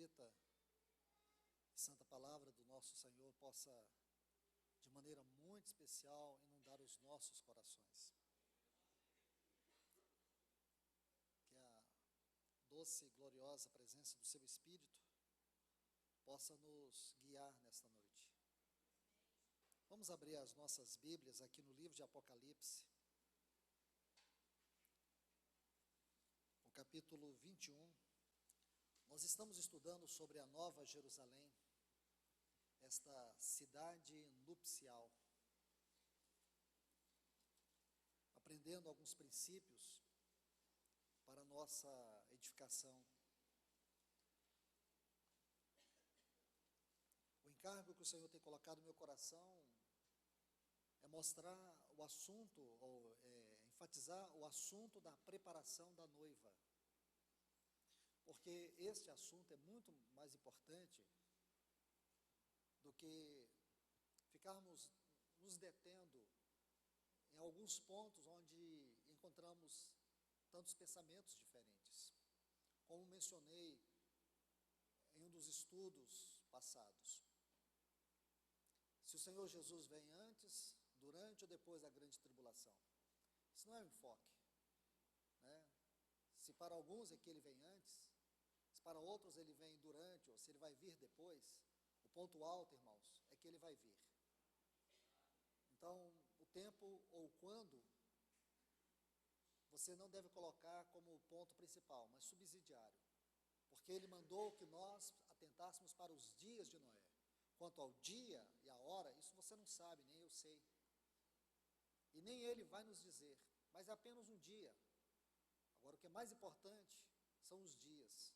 bendita e santa palavra do nosso Senhor possa, de maneira muito especial, inundar os nossos corações. Que a doce e gloriosa presença do Seu Espírito possa nos guiar nesta noite. Vamos abrir as nossas Bíblias aqui no livro de Apocalipse, no capítulo 21. Nós estamos estudando sobre a Nova Jerusalém, esta cidade nupcial, aprendendo alguns princípios para a nossa edificação. O encargo que o Senhor tem colocado no meu coração é mostrar o assunto, ou enfatizar o assunto da preparação da noiva. Porque este assunto é muito mais importante do que ficarmos nos detendo em alguns pontos onde encontramos tantos pensamentos diferentes. Como mencionei em um dos estudos passados, se o Senhor Jesus vem antes, durante ou depois da grande tribulação, isso não é um enfoque, né? Se para alguns é que ele vem antes, se para outros ele vem durante, ou se ele vai vir depois, o ponto alto, irmãos, é que ele vai vir. Então, o tempo ou quando, você não deve colocar como ponto principal, mas subsidiário, porque ele mandou que nós atentássemos para os dias de Noé. Quanto ao dia e a hora, isso você não sabe, nem eu sei, e nem ele vai nos dizer, mas é apenas um dia. Agora, o que é mais importante são os dias,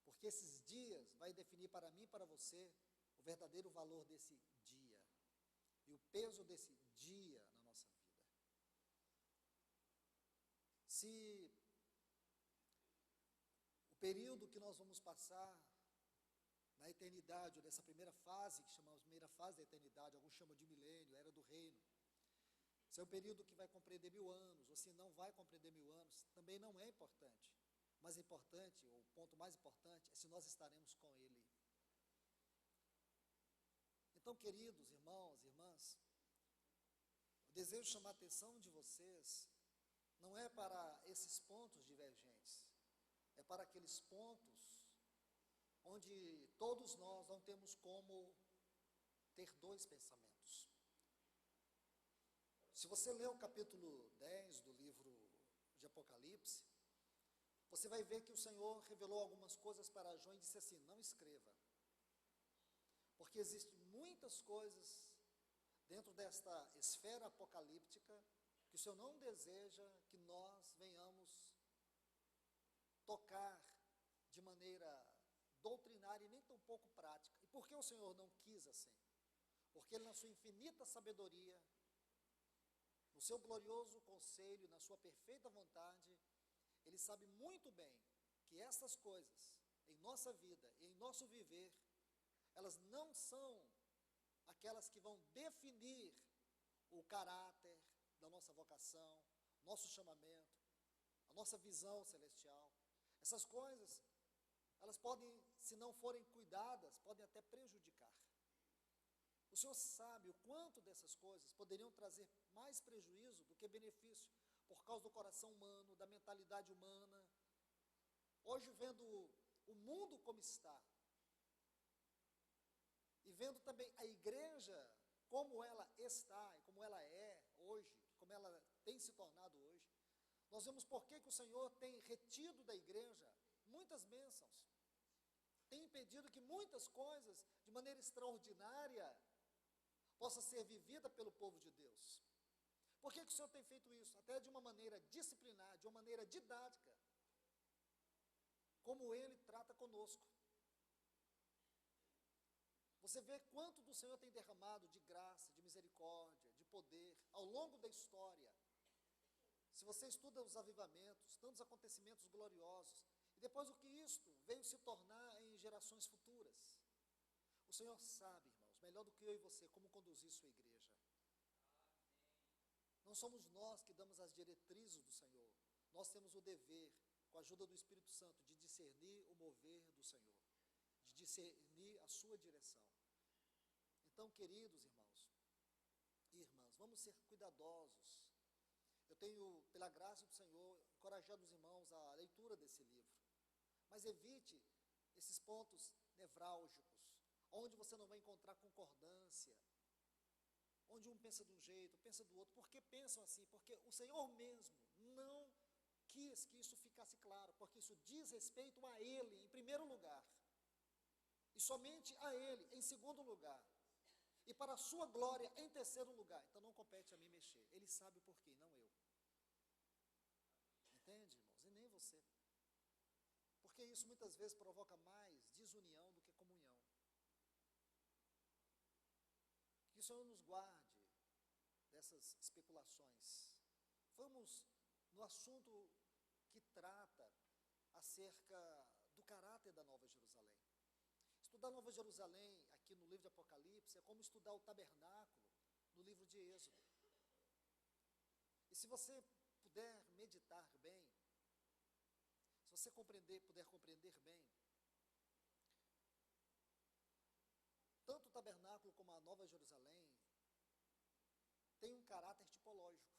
porque esses dias vai definir para mim e para você o verdadeiro valor desse dia e o peso desse dia na nossa vida. Se o período que nós vamos passar na eternidade, ou nessa primeira fase, que chamamos de primeira fase da eternidade, alguns chamam de milênio, era do reino, se é um período que vai compreender 1000 anos, ou se não vai compreender 1000 anos, também não é importante. Mas é importante, ou o ponto mais importante, é se nós estaremos com Ele. Então, queridos irmãos e irmãs, eu desejo chamar a atenção de vocês, não é para esses pontos divergentes, é para aqueles pontos onde todos nós não temos como ter dois pensamentos. Se você ler o capítulo 10 do livro de Apocalipse, você vai ver que o Senhor revelou algumas coisas para João e disse assim: não escreva, porque existem muitas coisas dentro desta esfera apocalíptica que o Senhor não deseja que nós venhamos tocar de maneira doutrinária e nem tão pouco prática. E por que o Senhor não quis assim? Porque Ele, na sua infinita sabedoria, no seu glorioso conselho, na sua perfeita vontade, Ele sabe muito bem que essas coisas, em nossa vida e em nosso viver, elas não são aquelas que vão definir o caráter da nossa vocação, nosso chamamento, a nossa visão celestial. Essas coisas, elas podem, se não forem cuidadas, podem até prejudicar. O Senhor sabe o quanto dessas coisas poderiam trazer mais prejuízo do que benefício, por causa do coração humano, da mentalidade humana. Hoje, vendo o mundo como está, e vendo também a igreja como ela está, e como ela é hoje, como ela tem se tornado hoje, nós vemos por que o Senhor tem retido da igreja muitas bênçãos, tem impedido que muitas coisas, de maneira extraordinária, possa ser vivida pelo povo de Deus. Por que o Senhor tem feito isso? Até de uma maneira disciplinar, de uma maneira didática, como Ele trata conosco. Você vê quanto do Senhor tem derramado de graça, de misericórdia, de poder, ao longo da história. Se você estuda os avivamentos, tantos acontecimentos gloriosos, e depois o que isto veio se tornar em gerações futuras. O Senhor sabe, irmãos, melhor do que eu e você, como conduzir sua igreja. Não somos nós que damos as diretrizes do Senhor. Nós temos o dever, com a ajuda do Espírito Santo, de discernir o mover do Senhor, de discernir a sua direção. Então, queridos irmãos e irmãs, vamos ser cuidadosos. Eu tenho, pela graça do Senhor, encorajado os irmãos à leitura desse livro. Mas evite esses pontos nevrálgicos, onde você não vai encontrar concordância, onde um pensa de um jeito, pensa do outro. Por que pensam assim? Porque o Senhor mesmo não quis que isso ficasse claro, porque isso diz respeito a Ele, em primeiro lugar, e somente a Ele, em segundo lugar, e para a sua glória, em terceiro lugar. Então não compete a mim mexer, Ele sabe o porquê, não eu. Entende, irmãos? E nem você. Porque isso muitas vezes provoca mais desunião do que comunhão. Que o Senhor nos guarde dessas especulações. Vamos no assunto que trata acerca do caráter da Nova Jerusalém. Estudar Nova Jerusalém aqui no livro de Apocalipse é como estudar o tabernáculo no livro de Êxodo. E se você puder meditar bem, se você puder compreender bem, tanto o tabernáculo como a Nova Jerusalém tem um caráter tipológico.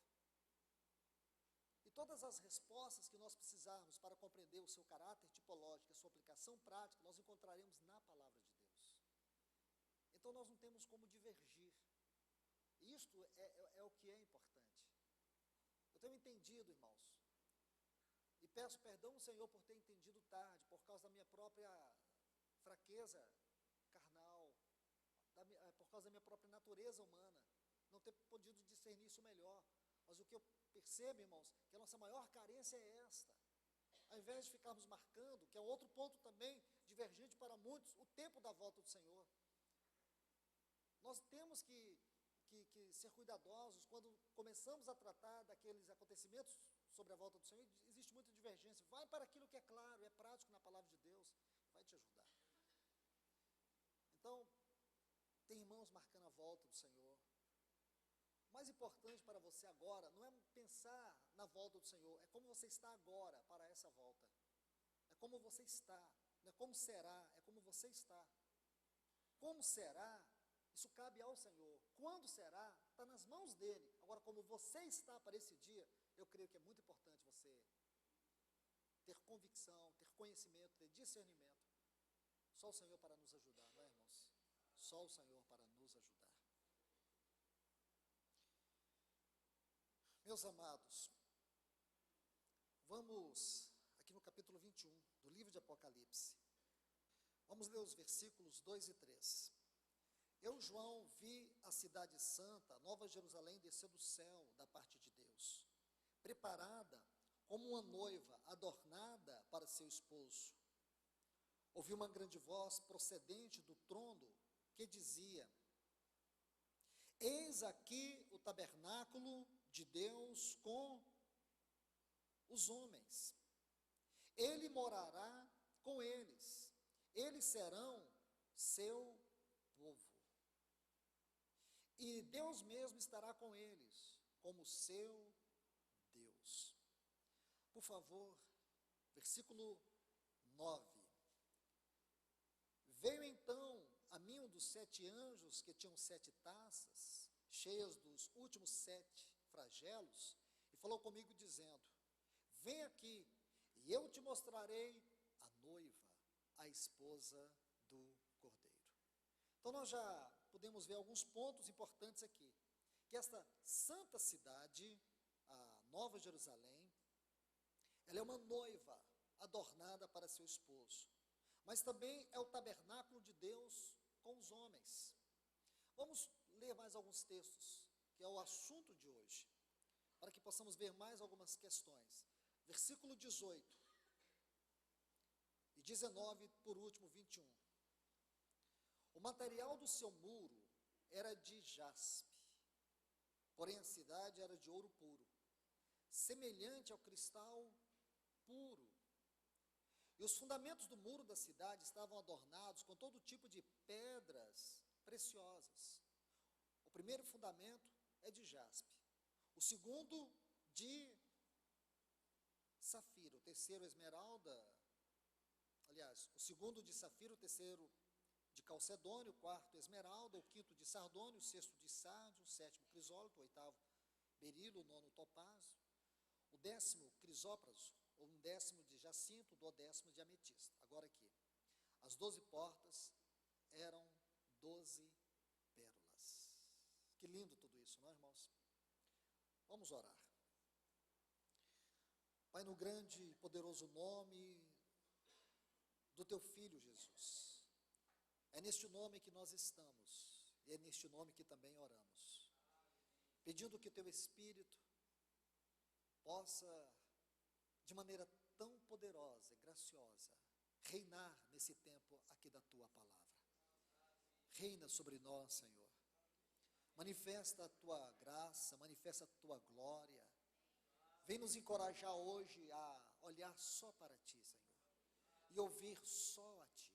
E todas as respostas que nós precisarmos para compreender o seu caráter tipológico, a sua aplicação prática, nós encontraremos na palavra de Deus. Então nós não temos como divergir. E isto é o que é importante. Eu tenho entendido, irmãos, e peço perdão ao Senhor por ter entendido tarde, por causa da minha própria fraqueza carnal, por causa da minha própria natureza humana, não ter podido discernir isso melhor. Mas o que eu percebo, irmãos, que a nossa maior carência é esta. Ao invés de ficarmos marcando, que é um outro ponto também divergente para muitos, o tempo da volta do Senhor. Nós temos que ser cuidadosos quando começamos a tratar daqueles acontecimentos sobre a volta do Senhor. Existe muita divergência. Vai para aquilo que é claro, é prático na palavra de Deus, vai te ajudar. Então, tem irmãos marcando a volta do Senhor. O mais importante para você agora não é pensar na volta do Senhor, é como você está agora para essa volta. É como você está, não é como será, é como você está. Como será, isso cabe ao Senhor. Quando será, está nas mãos dele. Agora, como você está para esse dia, eu creio que é muito importante você ter convicção, ter conhecimento, ter discernimento. Só o Senhor para nos ajudar, não é, irmãos? Só o Senhor para nos ajudar. Meus amados, vamos aqui no capítulo 21 do livro de Apocalipse. Vamos ler os versículos 2 e 3. Eu, João, vi a cidade santa, Nova Jerusalém, descer do céu da parte de Deus, preparada como uma noiva adornada para seu esposo. Ouvi uma grande voz procedente do trono que dizia: eis aqui o tabernáculo de Deus com os homens. Ele morará com eles. Eles serão seu povo. E Deus mesmo estará com eles, como seu Deus. Por favor, versículo 9. Veio então a mim um dos 7 anjos que tinham 7 taças, cheias dos últimos 7 flagelos, e falou comigo dizendo: vem aqui, e eu te mostrarei a noiva, a esposa do Cordeiro. Então nós já podemos ver alguns pontos importantes aqui, que esta santa cidade, a Nova Jerusalém, ela é uma noiva adornada para seu esposo, mas também é o tabernáculo de Deus com os homens. Vamos ler mais alguns textos, que é o assunto de hoje, para que possamos ver mais algumas questões. Versículo 18 e 19, por último, 21. O material do seu muro era de jaspe, porém a cidade era de ouro puro, semelhante ao cristal puro. E os fundamentos do muro da cidade estavam adornados com todo tipo de pedras preciosas. O primeiro fundamento é de jaspe, o segundo de safira, o terceiro esmeralda, aliás, o segundo de safiro, o terceiro de calcedônio, o quarto esmeralda, o quinto de sardônio, o sexto de sárdio, o sétimo crisólito, o oitavo berilo, o nono topázio, o décimo crisópraso, o undécimo de jacinto, o duodécimo de ametista. Agora aqui, as 12 portas eram 12 pérolas. Que lindo tudo isso, não é, irmãos? Vamos orar. Pai, no grande e poderoso nome do Teu Filho Jesus, é neste nome que nós estamos, e é neste nome que também oramos, pedindo que Teu Espírito possa, de maneira tão poderosa e graciosa, reinar nesse tempo aqui da Tua palavra. Reina sobre nós, Senhor. Manifesta a Tua graça, manifesta a Tua glória. Vem nos encorajar hoje a olhar só para Ti, Senhor, e ouvir só a Ti.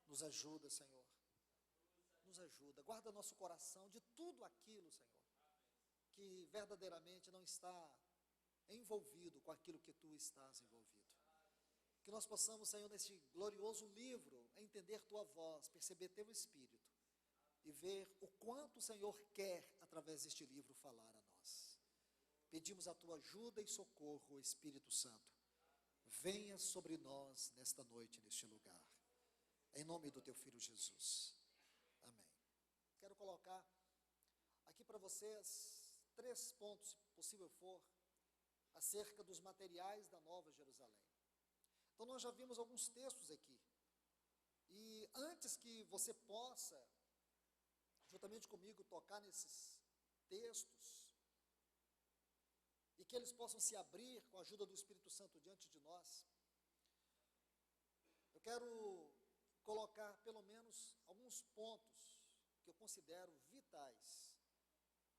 Nos ajuda, Senhor. Nos ajuda. Guarda nosso coração de tudo aquilo, Senhor, que verdadeiramente não está envolvido com aquilo que Tu estás envolvido. Que nós possamos, Senhor, neste glorioso livro, entender Tua voz, perceber Teu Espírito e ver o quanto o Senhor quer, através deste livro, falar a nós. Pedimos a Tua ajuda e socorro, Espírito Santo. Venha sobre nós nesta noite, neste lugar. Em nome do Teu Filho Jesus. Amém. Quero colocar aqui para vocês 3 pontos, se possível for, acerca dos materiais da Nova Jerusalém. Então nós já vimos alguns textos aqui. E antes que você possa, juntamente comigo, tocar nesses textos, e que eles possam se abrir com a ajuda do Espírito Santo diante de nós, eu quero colocar pelo menos alguns pontos que eu considero vitais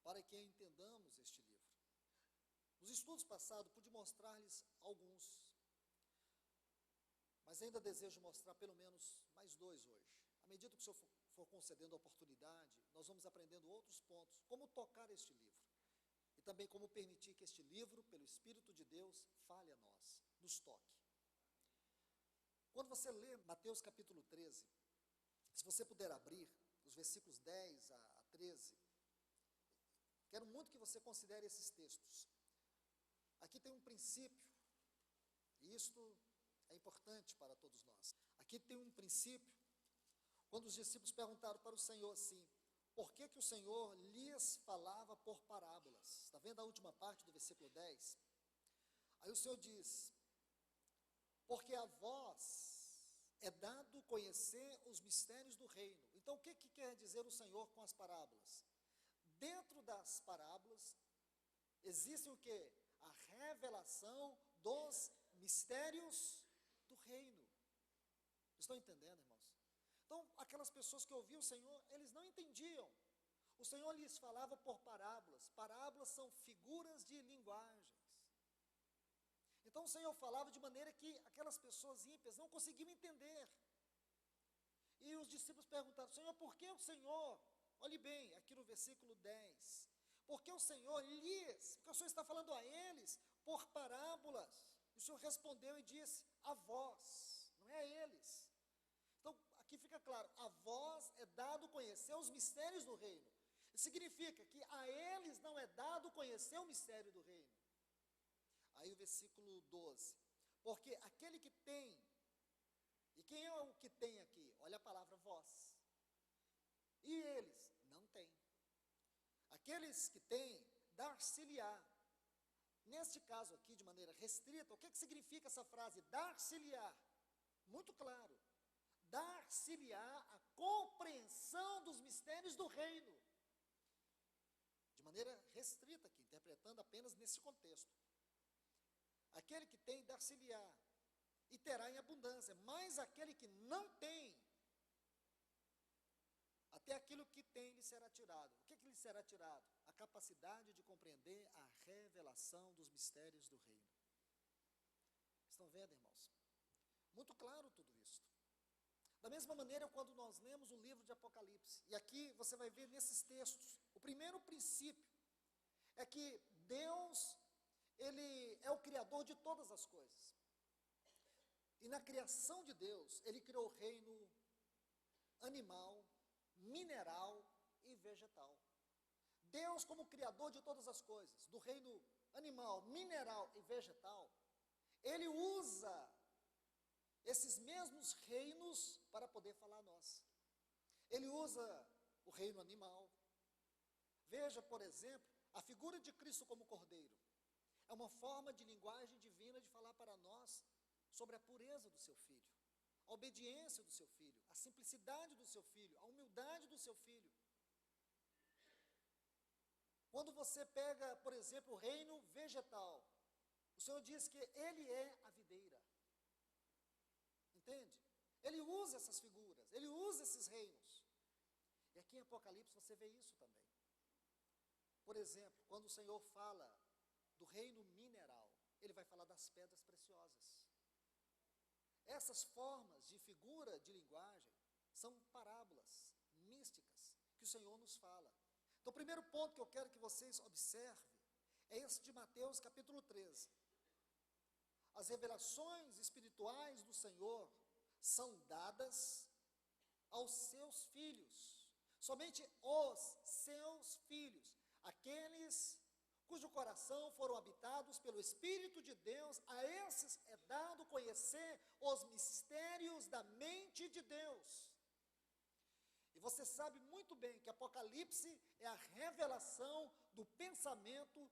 para que entendamos este livro. Nos estudos passados pude mostrar-lhes alguns, mas ainda desejo mostrar pelo menos mais 2 hoje. À medida que o Senhor for concedendo a oportunidade, nós vamos aprendendo outros pontos, como tocar este livro. E também como permitir que este livro, pelo Espírito de Deus, fale a nós, nos toque. Quando você lê Mateus capítulo 13, se você puder abrir, os versículos 10 a 13, quero muito que você considere esses textos. Aqui tem um princípio, e isto é importante para todos nós. Aqui tem um princípio, quando os discípulos perguntaram para o Senhor assim: por que que o Senhor lhes falava por parábolas? Está vendo a última parte do versículo 10? Aí o Senhor diz: porque a vós é dado conhecer os mistérios do reino. Então o que que quer dizer o Senhor com as parábolas? Dentro das parábolas existe o quê? A revelação dos mistérios do reino. Estão entendendo, irmãos? Então, aquelas pessoas que ouviam o Senhor, eles não entendiam. O Senhor lhes falava por parábolas. Parábolas são figuras de linguagens. Então, o Senhor falava de maneira que aquelas pessoas ímpias não conseguiam entender. E os discípulos perguntaram: Senhor, por que o Senhor, olhe bem, aqui no versículo 10, por que o Senhor lhes, porque o Senhor está falando a eles por parábolas? E o Senhor respondeu e disse: a vós, não é a eles. Então, aqui fica claro, a vós é dado conhecer os mistérios do reino. Isso significa que a eles não é dado conhecer o mistério do reino. Aí o versículo 12, porque aquele que tem, e quem é o que tem aqui? Olha a palavra vós. E eles não têm. Aqueles que têm, dar-se-lhe-á. Neste caso aqui, de maneira restrita, o que significa essa frase? Dar-se-lhe-á. Muito claro. Dar-se-lhe-á a compreensão dos mistérios do reino. De maneira restrita aqui, interpretando apenas nesse contexto. Aquele que tem, dar-se-lhe-á, e terá em abundância. Mas aquele que não tem, até aquilo que tem lhe será tirado. O que lhe será tirado? A capacidade de compreender a revelação dos mistérios do reino. Estão vendo, irmãos? Muito claro tudo isso. Da mesma maneira, quando nós lemos o livro de Apocalipse, e aqui você vai ver nesses textos, o primeiro princípio é que Deus, Ele é o Criador de todas as coisas. E na criação de Deus, ele criou o reino animal, mineral e vegetal. Deus, como criador de todas as coisas, do reino animal, mineral e vegetal, ele usa esses mesmos reinos para poder falar a nós. Ele usa o reino animal. Veja, por exemplo, a figura de Cristo como cordeiro. É uma forma de linguagem divina de falar para nós sobre a pureza do seu filho, a obediência do seu filho, a simplicidade do seu filho, a humildade do seu filho. Quando você pega, por exemplo, o reino vegetal, o Senhor diz que ele é a videira. Entende? Ele usa essas figuras, ele usa esses reinos. E aqui em Apocalipse você vê isso também. Por exemplo, quando o Senhor fala do reino mineral, ele vai falar das pedras preciosas. Essas formas de figura de linguagem são parábolas místicas que o Senhor nos fala. Então, o primeiro ponto que eu quero que vocês observem é esse de Mateus capítulo 13. As revelações espirituais do Senhor são dadas aos seus filhos. Somente os seus filhos, aqueles cujo coração foram habitados pelo Espírito de Deus, a esses é dado conhecer os mistérios da mente de Deus. E você sabe muito bem que Apocalipse é a revelação do pensamento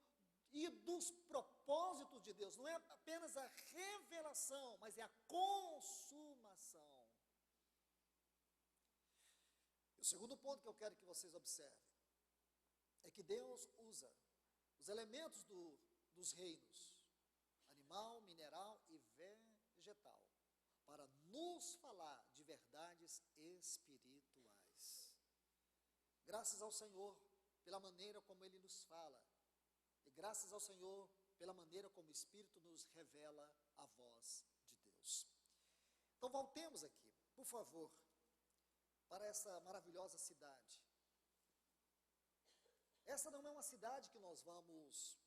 e dos propósitos de Deus. Não é apenas a revelação, mas é a consumação. E o segundo ponto que eu quero que vocês observem é que Deus usa os elementos dos reinos, animal, mineral e vegetal, para nos falar de verdades espirituais. Graças ao Senhor pela maneira como Ele nos fala, e graças ao Senhor pela maneira como o Espírito nos revela a voz de Deus. Então voltemos aqui, por favor, para essa maravilhosa cidade. Essa não é uma cidade que nós vamos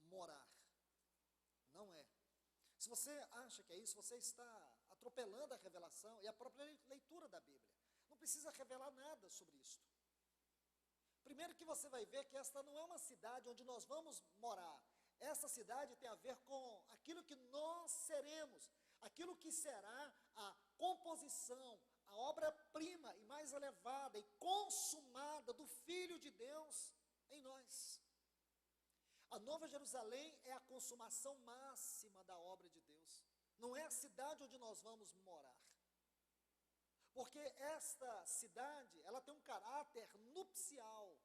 morar, não é. Se você acha que é isso, você está atropelando a revelação e a própria leitura da Bíblia. Não precisa revelar nada sobre isso. Primeiro que você vai ver que esta não é uma cidade onde nós vamos morar. Essa cidade tem a ver com aquilo que nós seremos, aquilo que será a composição, a obra-prima e mais elevada e consumada do Filho de Deus em nós. A Nova Jerusalém é a consumação máxima da obra de Deus. Não é a cidade onde nós vamos morar. Porque esta cidade, ela tem um caráter nupcial.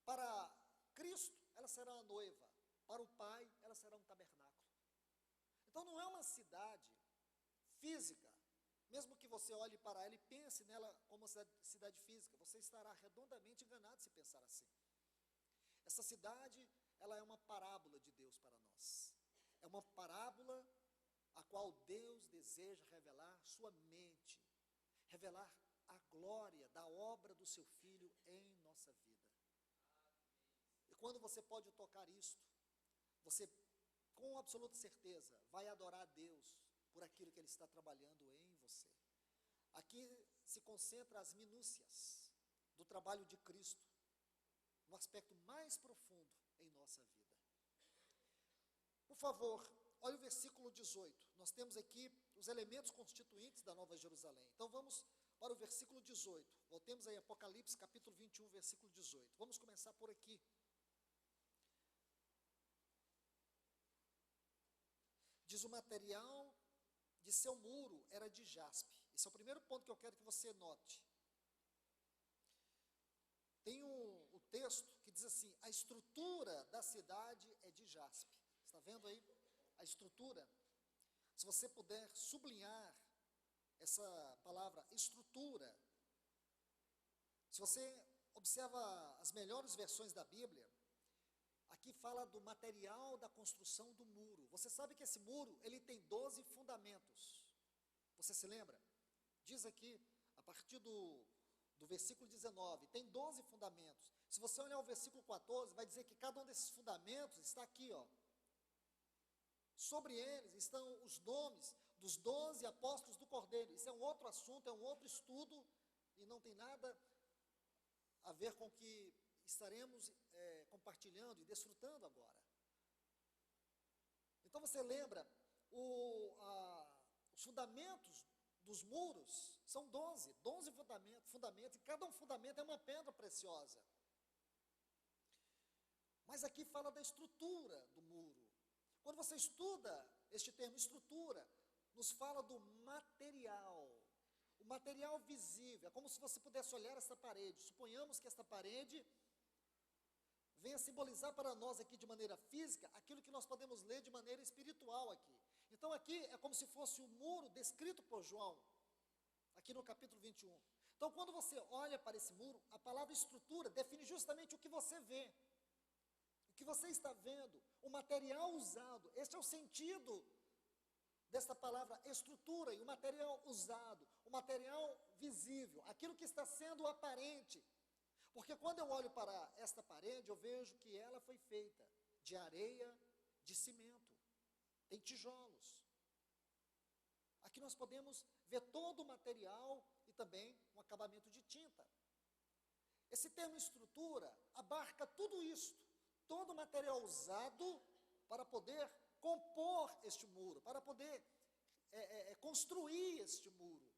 Para Cristo, ela será uma noiva. Para o Pai, ela será um tabernáculo. Então não é uma cidade física. Mesmo que você olhe para ela e pense nela como cidade física, você estará redondamente enganado se pensar assim. Essa cidade, ela é uma parábola de Deus para nós. É uma parábola a qual Deus deseja revelar sua mente, revelar a glória da obra do seu Filho em nossa vida. E quando você pode tocar isto, você com absoluta certeza vai adorar a Deus por aquilo que Ele está trabalhando em você. Aqui se concentra as minúcias do trabalho de Cristo, no aspecto mais profundo em nossa vida. Por favor, olha o versículo 18. Nós temos aqui os elementos constituintes da Nova Jerusalém. Então vamos para o versículo 18. Voltemos aí, Apocalipse, capítulo 21, versículo 18. Vamos começar por aqui. Diz: o material de seu muro era de jaspe. Esse é o primeiro ponto que eu quero que você note. Tem o texto que diz assim: a estrutura da cidade é de jaspe. Está vendo aí? A estrutura. Se você puder sublinhar essa palavra estrutura. Se você observa as melhores versões da Bíblia, aqui fala do material da construção do muro. Você sabe que esse muro, ele tem 12 fundamentos. Você se lembra? Diz aqui, a partir do versículo 19, tem 12 fundamentos. Se você olhar o versículo 14, vai dizer que cada um desses fundamentos está aqui, ó, Sobre eles estão os nomes dos 12 apóstolos do Cordeiro. Isso é um outro assunto, é um outro estudo, e não tem nada a ver com o que estaremos compartilhando e desfrutando agora. Então você lembra, os fundamentos dos muros são 12 fundamentos, e cada um fundamento é uma pedra preciosa. Mas aqui fala da estrutura do muro. Quando você estuda este termo estrutura, nos fala do material. O material visível, é como se você pudesse olhar essa parede. Suponhamos que esta parede venha simbolizar para nós aqui de maneira física aquilo que nós podemos ler de maneira espiritual aqui. Então aqui é como se fosse o muro descrito por João, aqui no capítulo 21. Então quando você olha para esse muro, a palavra estrutura define justamente o que você vê. O que você está vendo, o material usado, este é o sentido desta palavra estrutura, e o material usado, o material visível, aquilo que está sendo aparente. Porque quando eu olho para esta parede, eu vejo que ela foi feita de areia, de cimento, tem tijolos. Aqui nós podemos ver todo o material e também um acabamento de tinta. Esse termo estrutura abarca tudo isto, todo o material usado para poder compor este muro, para poder construir este muro.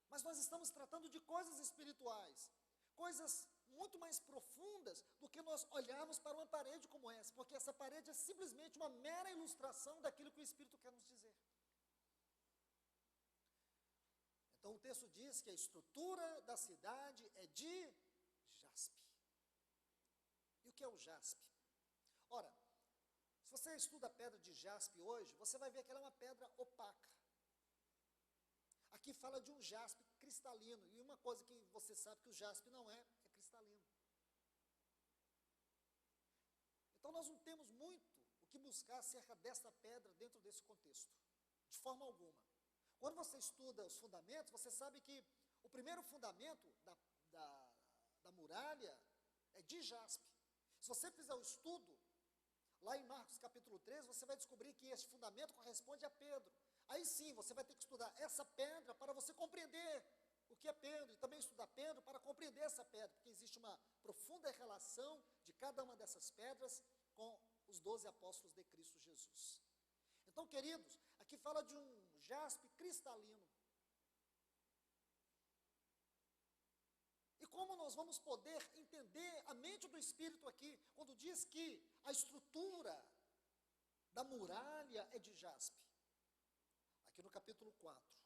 Mas nós estamos tratando de coisas espirituais, coisas muito mais profundas do que nós olharmos para uma parede como essa, porque essa parede é simplesmente uma mera ilustração daquilo que o Espírito quer nos dizer. Então o texto diz que a estrutura da cidade é de jaspe. E o que é o jaspe? Ora, se você estuda a pedra de jaspe hoje, você vai ver que ela é uma pedra opaca. Aqui fala de um jaspe cristalino, e uma coisa que você sabe que o jaspe não é cristalino. Então nós não temos muito o que buscar acerca desta pedra dentro desse contexto, de forma alguma. Quando você estuda os fundamentos, você sabe que o primeiro fundamento da muralha é de jaspe. Se você fizer o estudo, lá em Marcos capítulo 13, você vai descobrir que esse fundamento corresponde a Pedro. Aí sim, você vai ter que estudar essa pedra para você compreender o que é Pedro, e também estudar Pedro para compreender essa pedra, porque existe uma profunda relação de cada uma dessas pedras com os 12 apóstolos de Cristo Jesus. Então, queridos, aqui fala de um jaspe cristalino. E como nós vamos poder entender a mente do Espírito aqui, quando diz que a estrutura da muralha é de jaspe? Aqui no capítulo 4,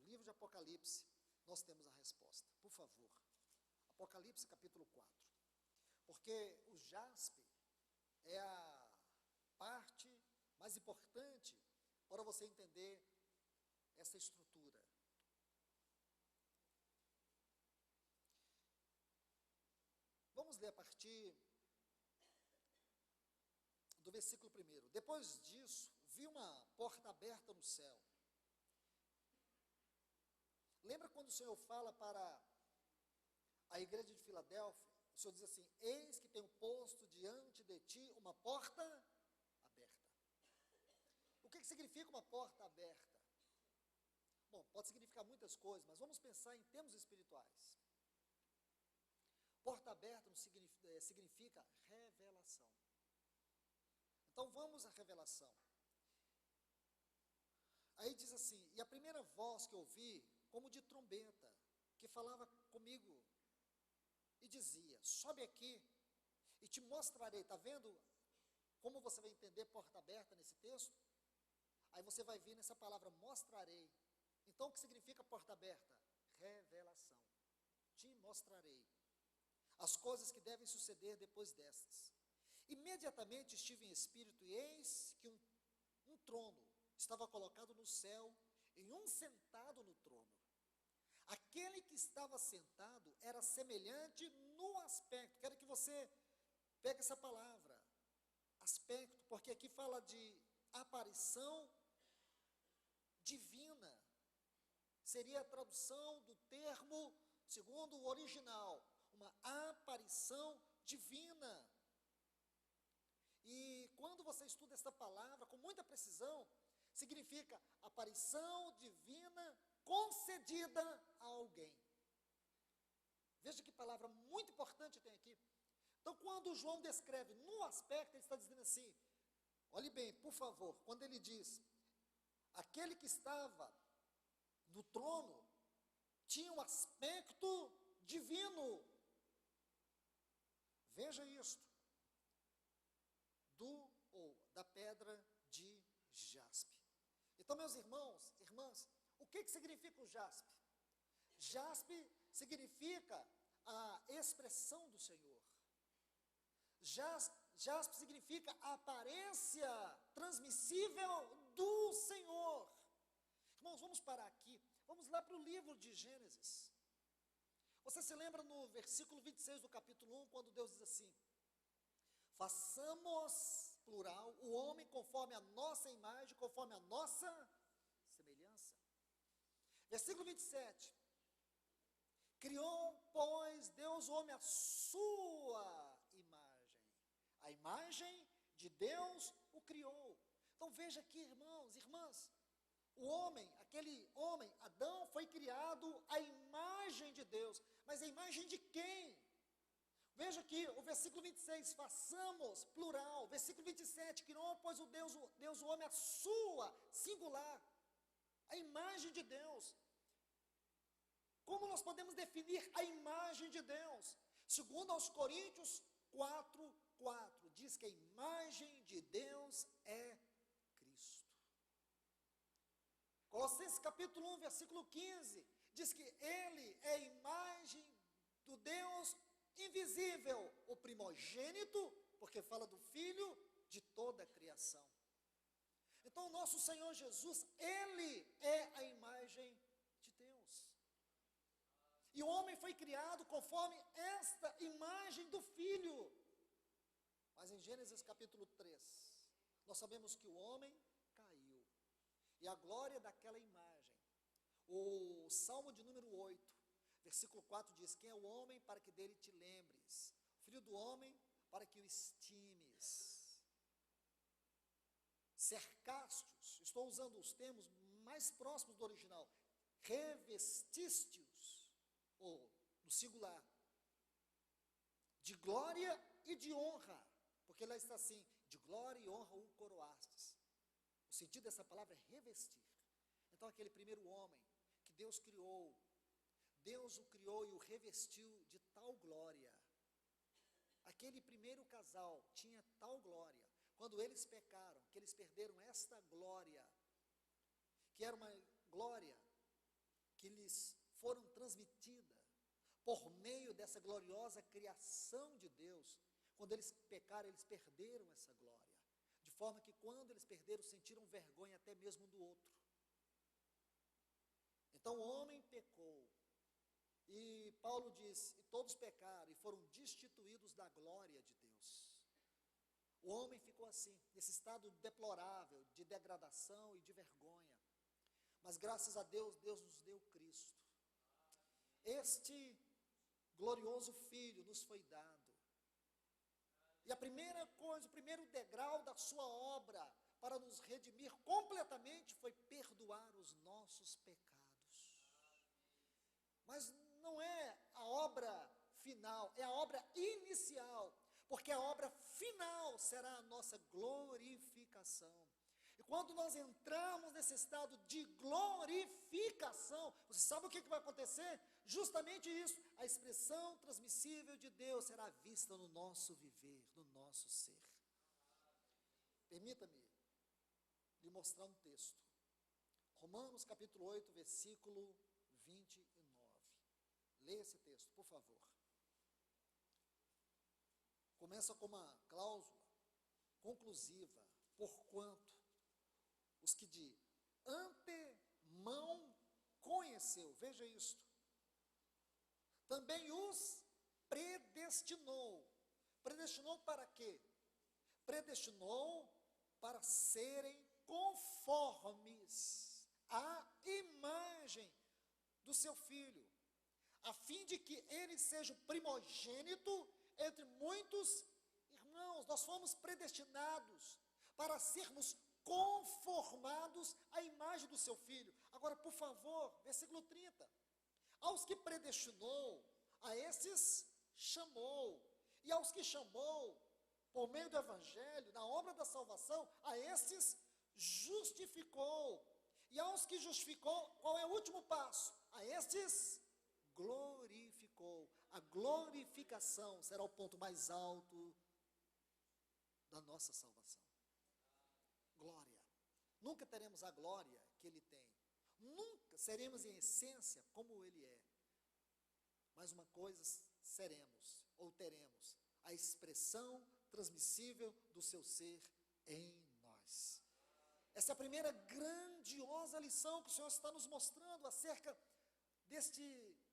no livro de Apocalipse, nós temos a resposta. Por favor, Apocalipse capítulo 4. Porque o jaspe é a parte mais importante para você entender essa estrutura. Vamos ler a partir do versículo 1. Depois disso, vi uma porta aberta no céu. Lembra quando o Senhor fala para a igreja de Filadélfia? O Senhor diz assim: eis que tenho posto diante de ti uma porta aberta. O que significa uma porta aberta? Bom, pode significar muitas coisas, mas vamos pensar em termos espirituais. Porta aberta significa revelação. Então vamos à revelação. Aí diz assim: e a primeira voz que ouvi, como de trombeta, que falava comigo e dizia: sobe aqui e te mostrarei. Está vendo como você vai entender porta aberta nesse texto? Aí você vai vir nessa palavra mostrarei. Então o que significa porta aberta? Revelação. Te mostrarei as coisas que devem suceder depois destas. Imediatamente estive em espírito, e eis que um trono estava colocado no céu, e um sentado no trono. Aquele que estava sentado era semelhante no aspecto. Quero que você pegue essa palavra, aspecto, porque aqui fala de aparição divina. Seria a tradução do termo, segundo o original, uma aparição divina. E quando você estuda esta palavra com muita precisão, significa aparição divina concedida a alguém. Veja que palavra muito importante tem aqui. Então, quando João descreve no aspecto, ele está dizendo assim, olhe bem, por favor, quando ele diz, aquele que estava no trono tinha um aspecto divino. Veja isto, da pedra de jaspe. Então, meus irmãos, irmãs, o que significa o jaspe? Jaspe significa a expressão do Senhor. Jaspe significa a aparência transmissível do Senhor. Irmãos, vamos parar aqui. Vamos lá para o livro de Gênesis. Você se lembra no versículo 26 do capítulo 1, quando Deus diz assim, façamos, plural, o homem conforme a nossa imagem, conforme a nossa semelhança. Versículo 27, criou, pois, Deus o homem à sua imagem. A imagem de Deus o criou. Então veja aqui, irmãos, irmãs, o homem, aquele homem, Adão, foi criado à imagem de Deus. Mas a imagem de quem? Veja aqui, o versículo 26, façamos, plural. Versículo 27, criou, pois, Deus o homem à sua, singular. A imagem de Deus. Como nós podemos definir a imagem de Deus? Segundo aos Coríntios 4:4, diz que a imagem de Deus é Cristo. Colossenses capítulo 1, versículo 15, diz que Ele é a imagem do Deus invisível, o primogênito, porque fala do Filho de toda a criação. Então, o nosso Senhor Jesus, Ele é a imagem de Deus. E o homem foi criado conforme esta imagem do Filho. Mas em Gênesis capítulo 3, nós sabemos que o homem caiu. E a glória daquela imagem, o Salmo de número 8, versículo 4 diz, quem é o homem para que dele te lembres? O filho do homem para que o estimes. Cercastes, estou usando os termos mais próximos do original, revestistes, ou no singular, de glória e de honra, porque lá está assim, de glória e honra o coroastes. O sentido dessa palavra é revestir. Então aquele primeiro homem que Deus criou, Deus o criou e o revestiu de tal glória. Aquele primeiro casal tinha tal glória. Quando eles pecaram, que eles perderam esta glória, que era uma glória que lhes foram transmitida por meio dessa gloriosa criação de Deus. Quando eles pecaram, eles perderam essa glória. De forma que quando eles perderam, sentiram vergonha até mesmo do outro. Então o homem pecou. E Paulo diz, e todos pecaram e foram destituídos da glória de Deus. O homem ficou assim, nesse estado deplorável, de degradação e de vergonha. Mas graças a Deus, Deus nos deu Cristo. Este glorioso Filho nos foi dado. E a primeira coisa, o primeiro degrau da sua obra para nos redimir completamente foi perdoar os nossos pecados. Mas não é a obra final, é a obra inicial, porque a obra final será a nossa glorificação. E quando nós entrarmos nesse estado de glorificação, você sabe o que vai acontecer? Justamente isso, a expressão transmissível de Deus será vista no nosso viver, no nosso ser. Permita-me lhe mostrar um texto. Romanos capítulo 8, versículo 29. Leia esse texto, por favor. Começa com uma cláusula conclusiva, porquanto os que de antemão conheceu, veja isto, também os predestinou. Predestinou para quê? Predestinou para serem conformes à imagem do seu Filho, a fim de que ele seja o primogênito entre muitos irmãos. Irmãos, nós fomos predestinados para sermos conformados à imagem do seu Filho. Agora, por favor, versículo 30. Aos que predestinou, a esses chamou. E aos que chamou, por meio do Evangelho, na obra da salvação, a esses justificou. E aos que justificou, qual é o último passo? A esses glorificou. A glorificação será o ponto mais alto da nossa salvação. Glória. Nunca teremos a glória que Ele tem. Nunca seremos em essência como Ele é. Mas uma coisa seremos, ou teremos, a expressão transmissível do seu ser em nós. Essa é a primeira grandiosa lição que o Senhor está nos mostrando acerca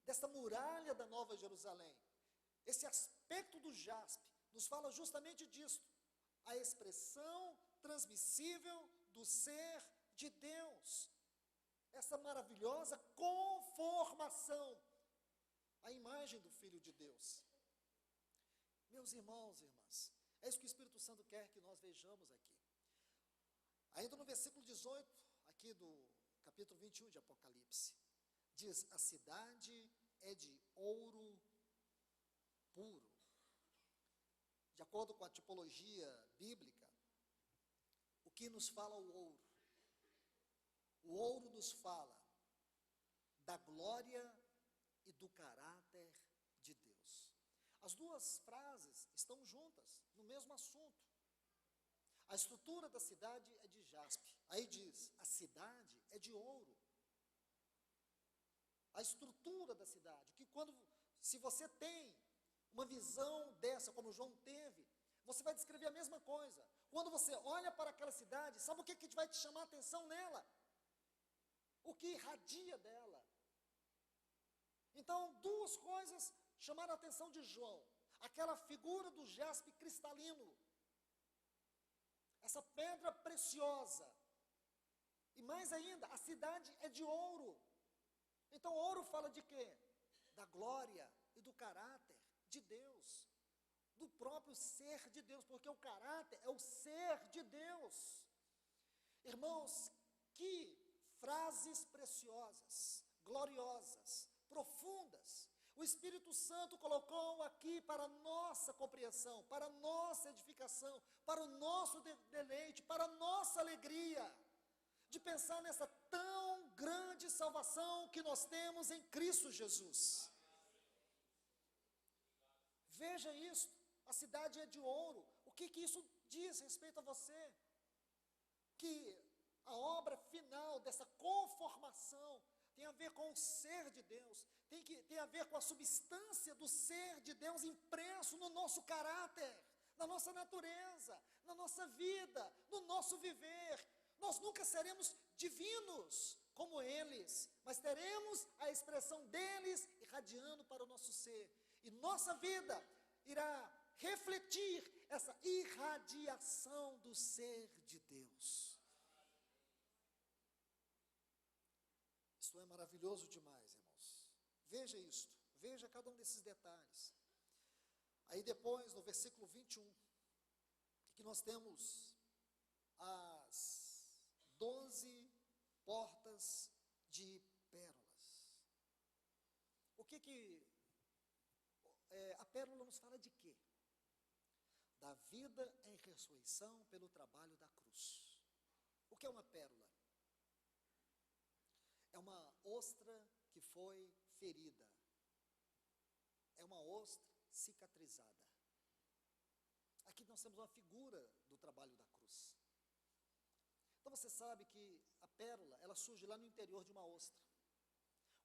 desta muralha da Nova Jerusalém. Esse aspecto do jaspe nos fala justamente disso, a expressão transmissível do ser de Deus. Essa maravilhosa conformação à imagem do Filho de Deus. Meus irmãos e irmãs, é isso que o Espírito Santo quer que nós vejamos aqui. Ainda no versículo 18, aqui do capítulo 21 de Apocalipse, diz: a cidade é de ouro puro. De acordo com a tipologia bíblica, o que nos fala o ouro? O ouro nos fala da glória e do caráter de Deus. As duas frases estão juntas, no mesmo assunto. A estrutura da cidade é de jaspe. Aí diz, a cidade é de ouro. A estrutura da cidade, que se você tem uma visão dessa, como João teve, você vai descrever a mesma coisa. Quando você olha para aquela cidade, sabe o que vai te chamar a atenção nela? O que irradia dela. Então, duas coisas chamaram a atenção de João. Aquela figura do jaspe cristalino. Essa pedra preciosa. E mais ainda, a cidade é de ouro. Então, ouro fala de quê? Da glória e do caráter de Deus. Do próprio ser de Deus, porque o caráter é o ser de Deus. Irmãos, que frases preciosas, gloriosas, profundas, o Espírito Santo colocou aqui para a nossa compreensão, para a nossa edificação, para o nosso deleite, para a nossa alegria, de pensar nessa tão grande salvação que nós temos em Cristo Jesus. Veja isso, a cidade é de ouro. O que isso diz respeito a você? Que a obra final dessa conformação tem a ver com o ser de Deus, tem a ver com a substância do ser de Deus impresso no nosso caráter, na nossa natureza, na nossa vida, no nosso viver. Nós nunca seremos divinos como eles, mas teremos a expressão deles irradiando para o nosso ser. E nossa vida irá refletir essa irradiação do ser de Deus. Isso é maravilhoso demais, irmãos. Veja isto, veja cada um desses detalhes. Aí depois, no versículo 21, que nós temos as 12 portas de pérolas. O que a pérola nos fala de quê? Da vida em ressurreição pelo trabalho da cruz. O que é uma pérola? É uma ostra que foi ferida. É uma ostra cicatrizada. Aqui nós temos uma figura do trabalho da cruz. Então você sabe que a pérola, ela surge lá no interior de uma ostra.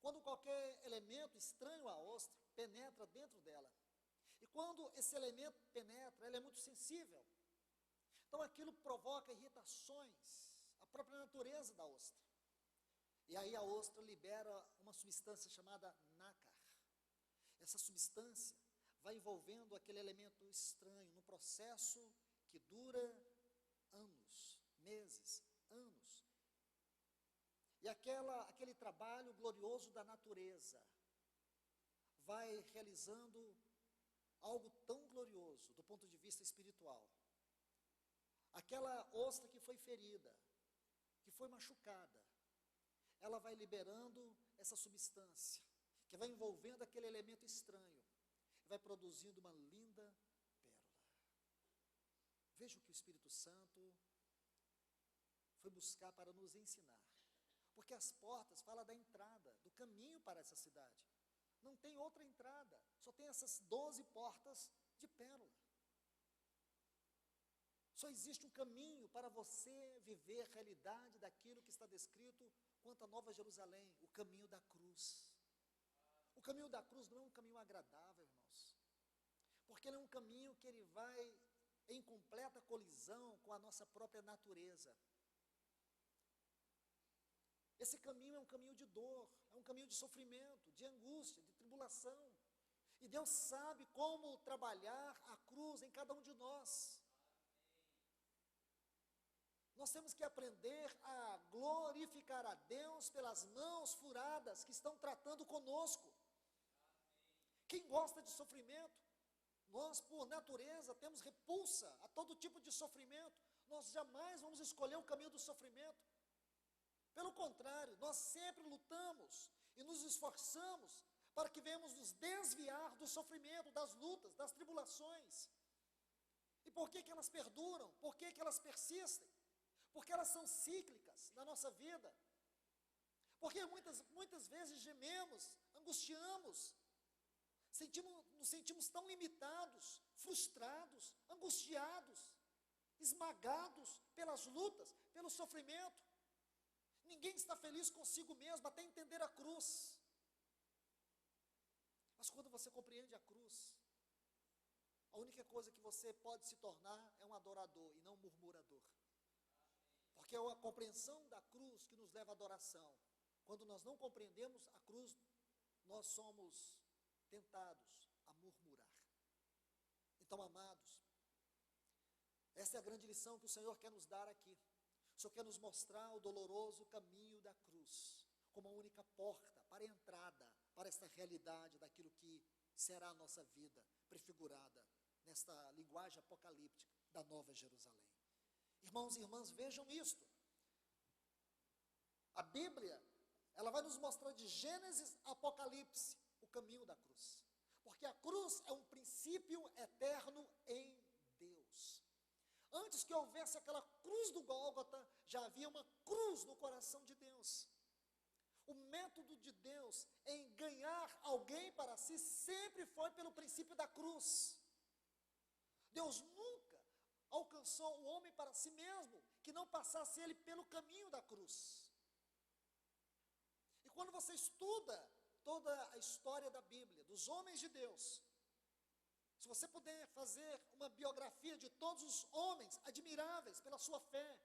Quando qualquer elemento estranho à ostra penetra dentro dela. E quando esse elemento penetra, ela é muito sensível. Então aquilo provoca irritações, a própria natureza da ostra. E aí a ostra libera uma substância chamada nácar. Essa substância vai envolvendo aquele elemento estranho no processo que dura anos, meses, anos. E aquele trabalho glorioso da natureza vai realizando algo tão glorioso do ponto de vista espiritual. Aquela ostra que foi ferida, que foi machucada, ela vai liberando essa substância, que vai envolvendo aquele elemento estranho, vai produzindo uma linda pérola. Veja o que o Espírito Santo foi buscar para nos ensinar. Porque as portas falam da entrada, do caminho para essa cidade. Não tem outra entrada, só tem essas 12 portas de pérola. Só existe um caminho para você viver a realidade daquilo que está descrito quanto à Nova Jerusalém, o caminho da cruz. O caminho da cruz não é um caminho agradável, irmãos, porque ele é um caminho que ele vai em completa colisão com a nossa própria natureza. Esse caminho é um caminho de dor, é um caminho de sofrimento, de angústia, de tribulação. E Deus sabe como trabalhar a cruz em cada um de nós. Nós temos que aprender a glorificar a Deus pelas mãos furadas que estão tratando conosco. Quem gosta de sofrimento? Nós, por natureza, temos repulsa a todo tipo de sofrimento. Nós jamais vamos escolher o caminho do sofrimento. Pelo contrário, nós sempre lutamos e nos esforçamos para que venhamos nos desviar do sofrimento, das lutas, das tribulações. E por que elas perduram? Por que elas persistem? Porque elas são cíclicas na nossa vida. Porque muitas vezes gememos, angustiamos, nos sentimos tão limitados, frustrados, angustiados, esmagados pelas lutas, pelo sofrimento. Ninguém está feliz consigo mesmo até entender a cruz. Mas quando você compreende a cruz, a única coisa que você pode se tornar é um adorador e não um murmurador. Porque é a compreensão da cruz que nos leva à adoração. Quando nós não compreendemos a cruz, nós somos tentados a murmurar. Então, amados, essa é a grande lição que o Senhor quer nos dar aqui. O Senhor quer nos mostrar o doloroso caminho da cruz, como a única porta para a entrada, para esta realidade daquilo que será a nossa vida, prefigurada nesta linguagem apocalíptica da Nova Jerusalém. Irmãos e irmãs, vejam isto. A Bíblia, ela vai nos mostrar de Gênesis a Apocalipse o caminho da cruz. Porque a cruz é um princípio eterno em Deus. Antes que houvesse aquela cruz do Gólgota, já havia uma cruz no coração de Deus. O método de Deus em ganhar alguém para si sempre foi pelo princípio da cruz. Deus nunca alcançou o homem para si mesmo, que não passasse ele pelo caminho da cruz. E quando você estuda toda a história da Bíblia, dos homens de Deus, se você puder fazer uma biografia de todos os homens admiráveis pela sua fé,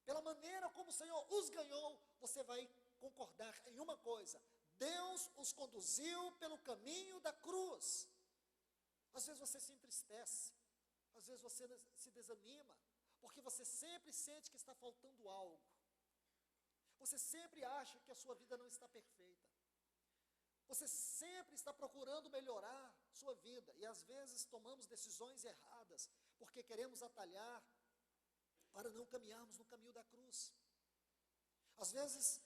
pela maneira como o Senhor os ganhou, você vai concordar em uma coisa: Deus os conduziu pelo caminho da cruz. Às vezes você se entristece, às vezes você se desanima, porque você sempre sente que está faltando algo. Você sempre acha que a sua vida não está perfeita. Você sempre está procurando melhorar sua vida. E às vezes tomamos decisões erradas, porque queremos atalhar para não caminharmos no caminho da cruz. Às vezes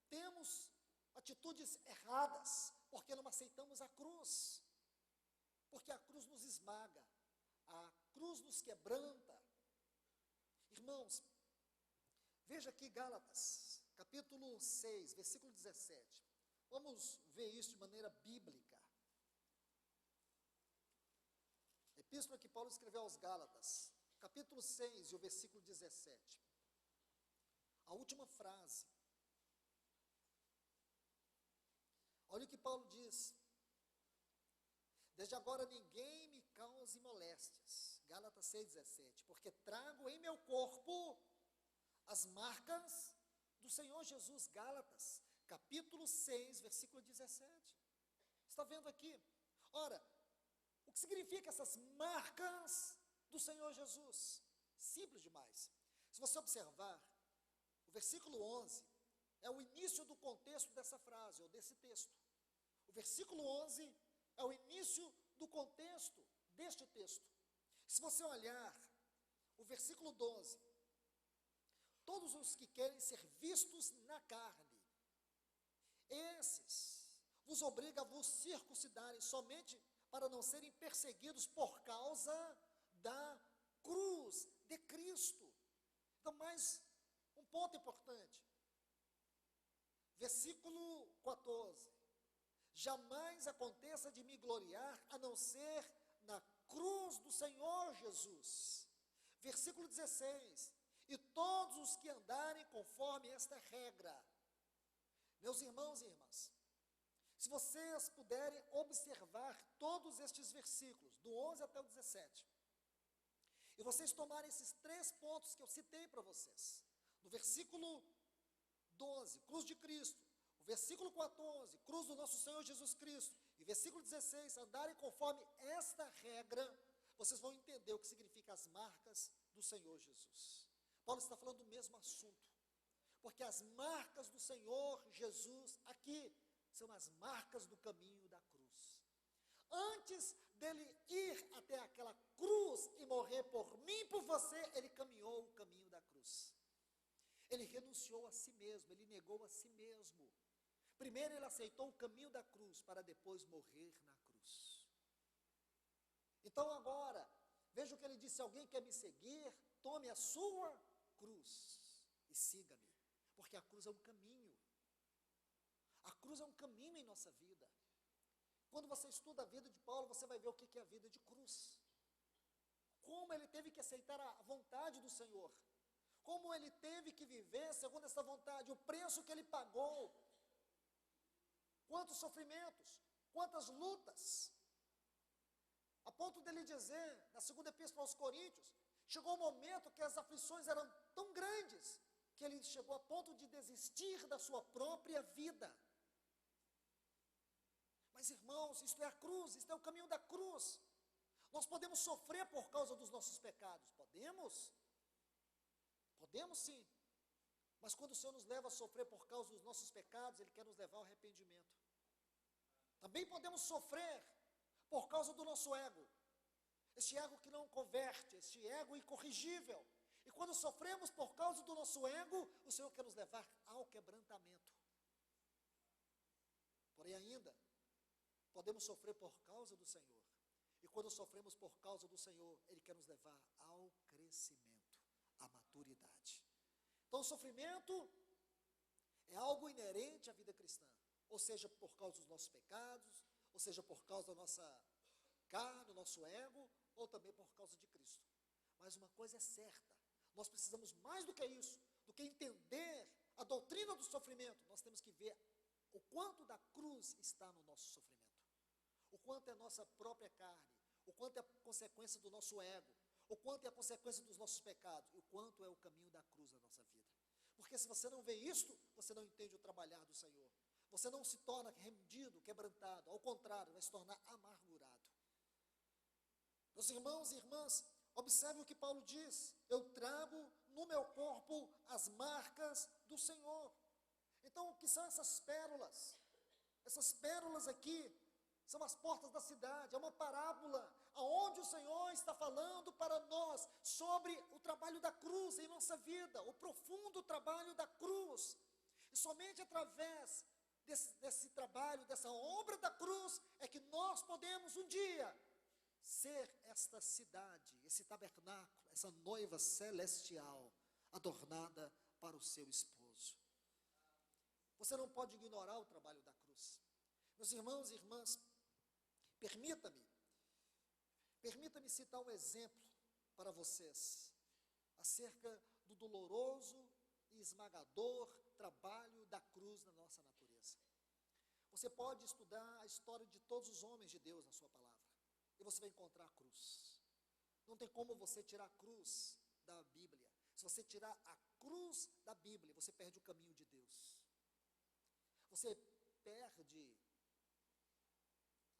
temos atitudes erradas, porque não aceitamos a cruz. Porque a cruz nos esmaga, a cruz nos quebranta. Irmãos, veja aqui Gálatas, capítulo 6, versículo 17. Vamos ver isso de maneira bíblica. Epístola que Paulo escreveu aos Gálatas, capítulo 6 e o versículo 17. A última frase. Olha o que Paulo diz: desde agora ninguém me cause moléstias. Gálatas 6,17. Porque trago em meu corpo as marcas do Senhor Jesus. Gálatas, capítulo 6, versículo 17. Está vendo aqui? Ora, o que significa essas marcas do Senhor Jesus? Simples demais. Se você observar, o versículo 11 é o início do contexto dessa frase, ou desse texto. O versículo 11 é o início do contexto deste texto. Se você olhar o versículo 12, todos os que querem ser vistos na carne, esses vos obriga a vos circuncidarem somente para não serem perseguidos por causa da cruz de Cristo. Então, mais um ponto importante. Versículo 14. Jamais aconteça de me gloriar a não ser na cruz do Senhor Jesus. Versículo 16. E todos os que andarem conforme esta regra. Meus irmãos e irmãs, se vocês puderem observar todos estes versículos, do 11 até o 17, e vocês tomarem esses 3 pontos que eu citei para vocês, no versículo 12, cruz de Cristo, o versículo 14, cruz do nosso Senhor Jesus Cristo, e versículo 16, andarem conforme esta regra, vocês vão entender o que significa as marcas do Senhor Jesus. Paulo está falando do mesmo assunto, porque as marcas do Senhor Jesus aqui são as marcas do caminho da cruz. Antes dele ir até aquela cruz e morrer por mim e por você, ele caminhou o caminho da cruz. Ele renunciou a si mesmo, ele negou a si mesmo. Primeiro ele aceitou o caminho da cruz, para depois morrer na cruz. Então agora, veja o que ele disse: se alguém quer me seguir, tome a sua cruz e siga-me. Porque a cruz é um caminho. A cruz é um caminho em nossa vida. Quando você estuda a vida de Paulo, você vai ver o que é a vida de cruz. Como ele teve que aceitar a vontade do Senhor. Como ele teve que viver segundo essa vontade. O preço que ele pagou. Quantos sofrimentos. Quantas lutas. A ponto dele dizer, na segunda epístola aos Coríntios, chegou um momento que as aflições eram tão grandes, que ele chegou a ponto de desistir da sua própria vida. Mas irmãos, isto é a cruz, isto é o caminho da cruz. Nós podemos sofrer por causa dos nossos pecados, podemos? Podemos sim. Mas quando o Senhor nos leva a sofrer por causa dos nossos pecados, Ele quer nos levar ao arrependimento. Também podemos sofrer por causa do nosso ego. Este ego que não converte, este ego incorrigível. E quando sofremos por causa do nosso ego, o Senhor quer nos levar ao quebrantamento. Porém ainda, podemos sofrer por causa do Senhor. E quando sofremos por causa do Senhor, Ele quer nos levar ao crescimento, à maturidade. Então o sofrimento é algo inerente à vida cristã. Ou seja, por causa dos nossos pecados, ou seja, por causa da nossa carne, do nosso ego, ou também por causa de Cristo. Mas uma coisa é certa, nós precisamos mais do que isso, do que entender a doutrina do sofrimento. Nós temos que ver o quanto da cruz está no nosso sofrimento, o quanto é a nossa própria carne, o quanto é a consequência do nosso ego, o quanto é a consequência dos nossos pecados, e o quanto é o caminho da cruz na nossa vida. Porque se você não vê isto, você não entende o trabalhar do Senhor. Você não se torna rendido, quebrantado, ao contrário, vai se tornar amargurado. Meus irmãos e irmãs, observe o que Paulo diz: eu trago no meu corpo as marcas do Senhor. Então, o que são essas pérolas? Essas pérolas aqui são as portas da cidade, é uma parábola, aonde o Senhor está falando para nós sobre o trabalho da cruz em nossa vida, o profundo trabalho da cruz. E somente através desse trabalho, dessa obra da cruz, é que nós podemos um dia ser esta cidade, esse tabernáculo, essa noiva celestial, adornada para o seu esposo. Você não pode ignorar o trabalho da cruz. Meus irmãos e irmãs, permita-me citar um exemplo para vocês, acerca do doloroso e esmagador trabalho da cruz na nossa natureza. Você pode estudar a história de todos os homens de Deus na sua palavra, e você vai encontrar a cruz. Não tem como você tirar a cruz da Bíblia. Se você tirar a cruz da Bíblia, você perde o caminho de Deus. Você perde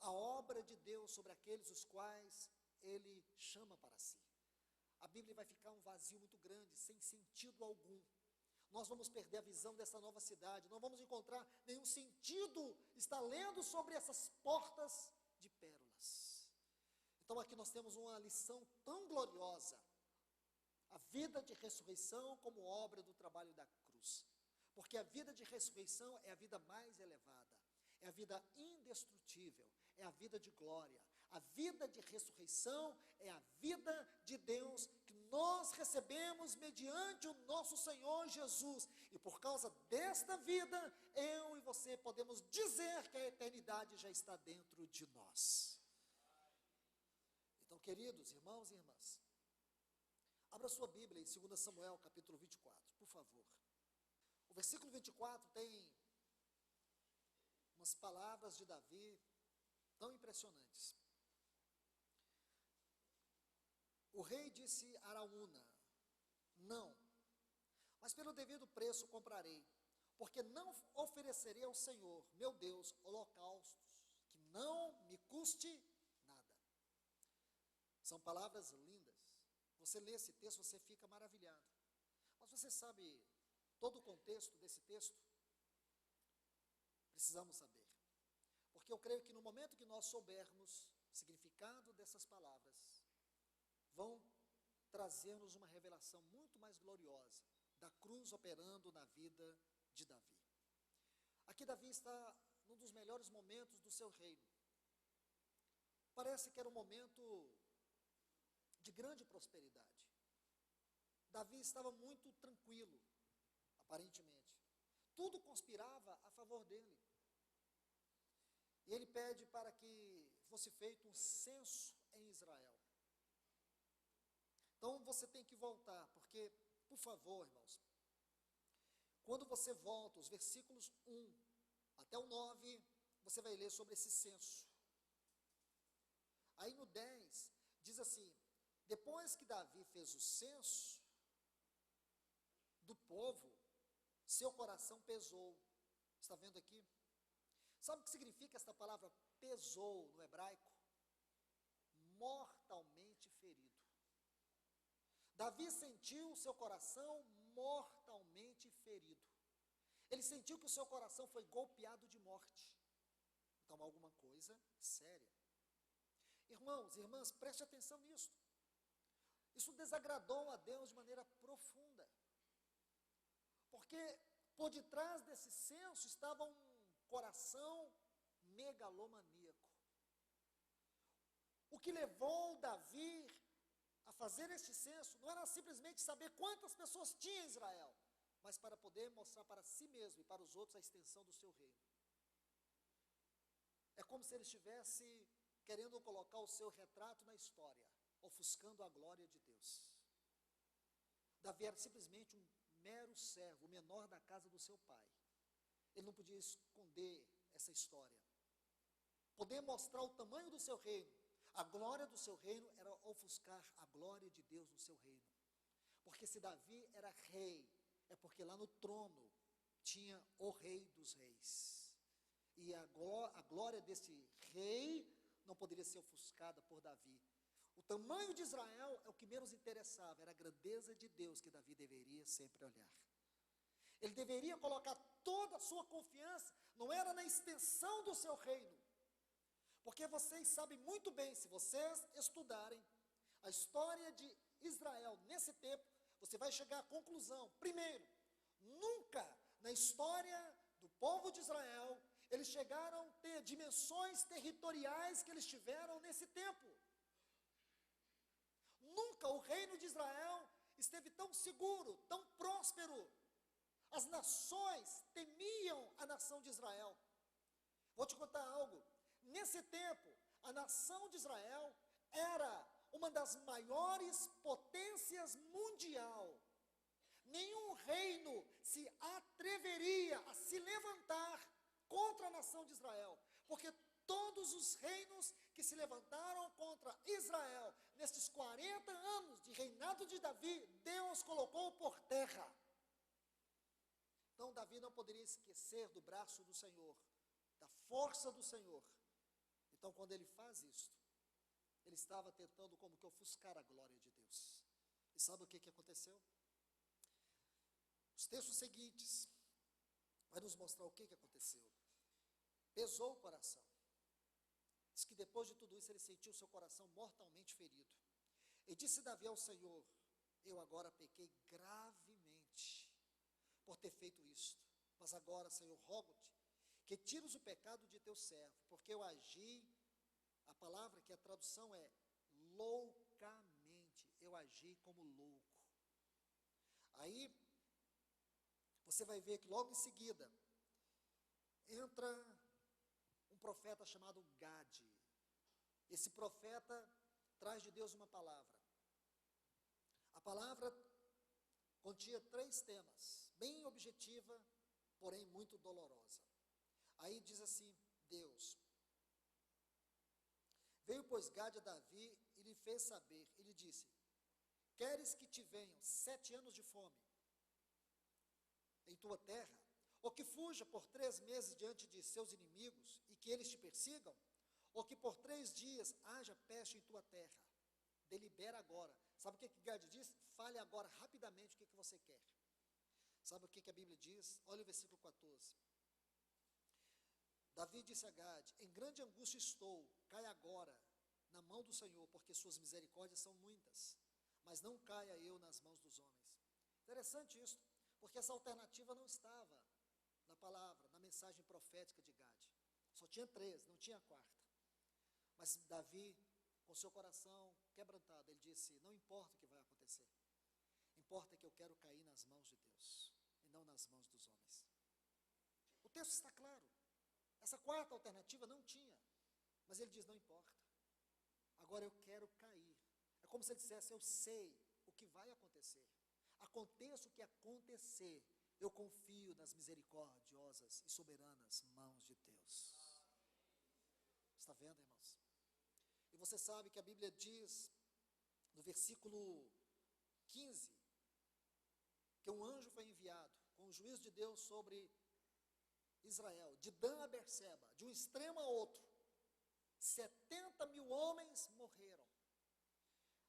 a obra de Deus sobre aqueles os quais Ele chama para si. A Bíblia vai ficar um vazio muito grande, sem sentido algum. Nós vamos perder a visão dessa nova cidade, não vamos encontrar nenhum sentido estar lendo sobre essas portas de pérolas. Então aqui nós temos uma lição tão gloriosa, a vida de ressurreição como obra do trabalho da cruz. Porque a vida de ressurreição é a vida mais elevada, é a vida indestrutível, é a vida de glória. A vida de ressurreição é a vida de Deus que nós recebemos mediante o nosso Senhor Jesus. E por causa desta vida, eu e você podemos dizer que a eternidade já está dentro de nós. Então, queridos irmãos e irmãs, abra sua Bíblia em 2 Samuel, capítulo 24, por favor. O versículo 24 tem umas palavras de Davi tão impressionantes. O rei disse a Araúna: não, mas pelo devido preço comprarei, porque não oferecerei ao Senhor, meu Deus, holocaustos, que não me custe nada. São palavras lindas. Você lê esse texto, você fica maravilhado. Mas você sabe todo o contexto desse texto? Precisamos saber. Porque eu creio que no momento que nós soubermos o significado dessas palavras, vão trazer-nos uma revelação muito mais gloriosa da cruz operando na vida de Davi. Aqui Davi está num dos melhores momentos do seu reino. Parece que era um momento de grande prosperidade. Davi estava muito tranquilo, aparentemente. Tudo conspirava a favor dele. E ele pede para que fosse feito um censo em Israel. Então você tem que voltar, porque, por favor, irmãos, quando você volta, os versículos 1 até o 9, você vai ler sobre esse censo. Aí no 10, diz assim: depois que Davi fez o censo do povo, seu coração pesou. Está vendo aqui? Sabe o que significa esta palavra pesou no hebraico? Mortalmente ferido. Davi sentiu o seu coração mortalmente ferido. Ele sentiu que o seu coração foi golpeado de morte. Então, alguma coisa séria. Irmãos e irmãs, preste atenção nisso. Isso desagradou a Deus de maneira profunda. Porque por detrás desse censo estava um coração megalomaníaco. O que levou Davi a fazer este censo não era simplesmente saber quantas pessoas tinha Israel, mas para poder mostrar para si mesmo e para os outros a extensão do seu reino. É como se ele estivesse querendo colocar o seu retrato na história, ofuscando a glória de Deus. Davi era simplesmente um mero servo, o menor da casa do seu pai. Ele não podia esconder essa história. Poder mostrar o tamanho do seu reino, a glória do seu reino, era ofuscar a glória de Deus no seu reino. Porque se Davi era rei, é porque lá no trono tinha o rei dos reis. E a glória desse rei não poderia ser ofuscada por Davi. O tamanho de Israel é o que menos interessava, era a grandeza de Deus que Davi deveria sempre olhar. Ele deveria colocar toda a sua confiança, não era na extensão do seu reino. Porque vocês sabem muito bem, se vocês estudarem a história de Israel nesse tempo, você vai chegar à conclusão. Primeiro, nunca na história do povo de Israel, eles chegaram a ter dimensões territoriais que eles tiveram nesse tempo. Nunca o reino de Israel esteve tão seguro, tão próspero. As nações temiam a nação de Israel. Vou te contar algo. Nesse tempo, a nação de Israel era uma das maiores potências mundial. Nenhum reino se atreveria a se levantar contra a nação de Israel, porque todos os reinos que se levantaram contra Israel, nesses 40 anos de reinado de Davi, Deus colocou por terra. Então Davi não poderia esquecer do braço do Senhor, da força do Senhor. Então quando ele faz isto, ele estava tentando como que ofuscar a glória de Deus. E sabe o que aconteceu? Os textos seguintes vai nos mostrar o que aconteceu. Pesou o coração. Diz que depois de tudo isso ele sentiu seu coração mortalmente ferido. E disse Davi ao Senhor: eu agora pequei gravemente por ter feito isto. Mas agora, Senhor, rogo-te que tires o pecado de teu servo, porque eu agi, a palavra que a tradução é loucamente, eu agi como louco. Aí, você vai ver que logo em seguida, entra um profeta chamado Gade. Esse profeta traz de Deus uma palavra. A palavra continha 3 temas, bem objetiva, porém muito dolorosa. Aí diz assim, Deus: veio, pois, Gade a Davi e lhe fez saber, e lhe disse: queres que te venham 7 anos de fome em tua terra, ou que fuja por 3 meses diante de seus inimigos, e que eles te persigam, ou que por 3 dias haja peste em tua terra? Delibera agora. Sabe o que Gade diz? Fale agora rapidamente o que você quer. Sabe o que a Bíblia diz? Olha o versículo 14. Davi disse a Gade: em grande angústia estou, cai agora na mão do Senhor, porque suas misericórdias são muitas, mas não caia eu nas mãos dos homens. Interessante isso, porque essa alternativa não estava na palavra, na mensagem profética de Gade. Só tinha 3, não tinha a 4. Mas Davi, com seu coração quebrantado, ele disse: não importa o que vai acontecer, importa que eu quero cair nas mãos de Deus, e não nas mãos dos homens. O texto está claro. Essa 4ª alternativa não tinha, mas ele diz: não importa, agora eu quero cair. É como se ele dissesse: eu sei o que vai acontecer, aconteça o que acontecer, eu confio nas misericordiosas e soberanas mãos de Deus. Está vendo, irmãos? E você sabe que a Bíblia diz, no versículo 15, que um anjo foi enviado com o juízo de Deus sobre Israel, de Dan a Berseba, de um extremo a outro. 70.000 homens morreram.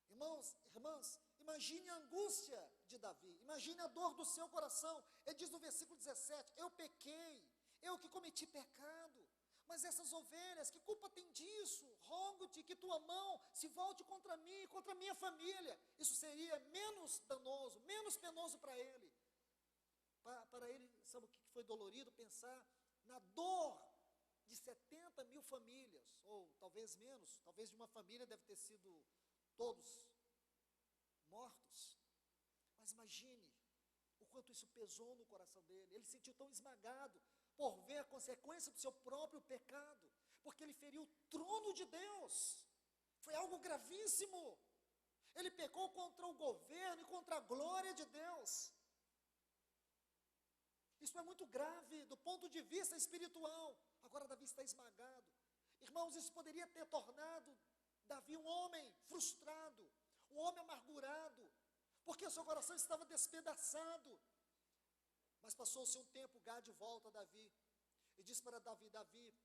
Irmãos, irmãs, imagine a angústia de Davi, imagine a dor do seu coração. Ele diz no versículo 17: eu pequei, eu que cometi pecado, mas essas ovelhas, que culpa tem disso? Rogo-te que tua mão se volte contra mim, contra a minha família. Isso seria menos danoso, menos penoso para ele. Para ele, sabe o que foi dolorido? Pensar na dor de 70.000 famílias, ou talvez menos, talvez de uma família deve ter sido todos mortos. Mas imagine o quanto isso pesou no coração dele. Ele se sentiu tão esmagado por ver a consequência do seu próprio pecado, porque ele feriu o trono de Deus. Foi algo gravíssimo. Ele pecou contra o governo e contra a glória de Deus. Isso é muito grave do ponto de vista espiritual. Agora Davi está esmagado. Irmãos, isso poderia ter tornado Davi um homem frustrado, um homem amargurado, porque o seu coração estava despedaçado. Mas passou-se um tempo, Gade volta a Davi e diz para Davi: Davi,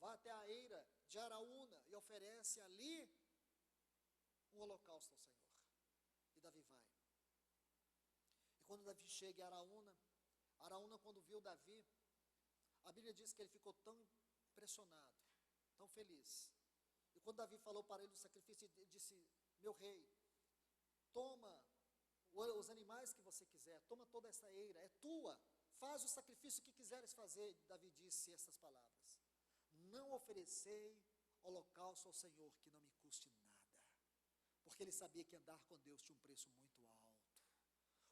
vá até a eira de Araúna e oferece ali um holocausto ao Senhor. E Davi vai. E quando Davi chega em Araúna, quando viu Davi, a Bíblia diz que ele ficou tão impressionado, tão feliz. E quando Davi falou para ele do sacrifício, ele disse: meu rei, toma os animais que você quiser, toma toda essa eira, é tua, faz o sacrifício que quiseres fazer. Davi disse essas palavras: não oferecei holocausto ao Senhor que não me custe nada, porque ele sabia que andar com Deus tinha um preço muito alto.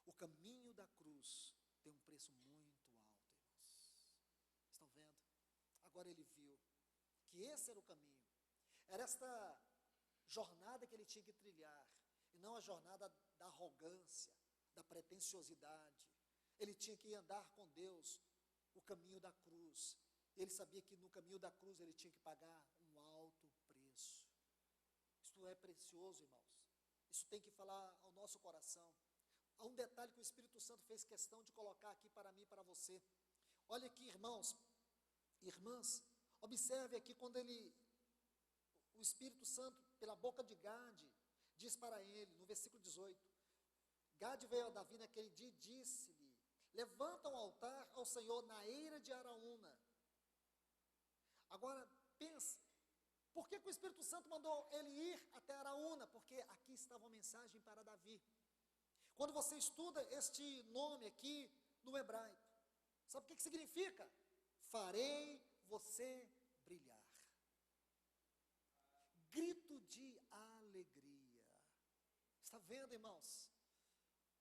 O caminho da cruz tem um preço muito alto, irmãos. Estão vendo? Agora ele viu que esse era o caminho, era esta jornada que ele tinha que trilhar, e não a jornada da arrogância, da pretensiosidade. Ele tinha que andar com Deus o caminho da cruz. Ele sabia que no caminho da cruz ele tinha que pagar um alto preço. Isto é precioso, irmãos. Isso tem que falar ao nosso coração. Há um detalhe que o Espírito Santo fez questão de colocar aqui para mim e para você. Olha aqui, irmãos, irmãs, observe aqui quando o Espírito Santo, pela boca de Gade, diz para ele, no versículo 18, Gade veio a Davi naquele dia e disse-lhe: levanta um altar ao Senhor na eira de Araúna. Agora, pensa, Por que o Espírito Santo mandou ele ir até Araúna? Porque aqui estava uma mensagem para Davi. Quando você estuda este nome aqui no hebraico, sabe o que significa? Farei você brilhar. Grito de alegria. Está vendo, irmãos?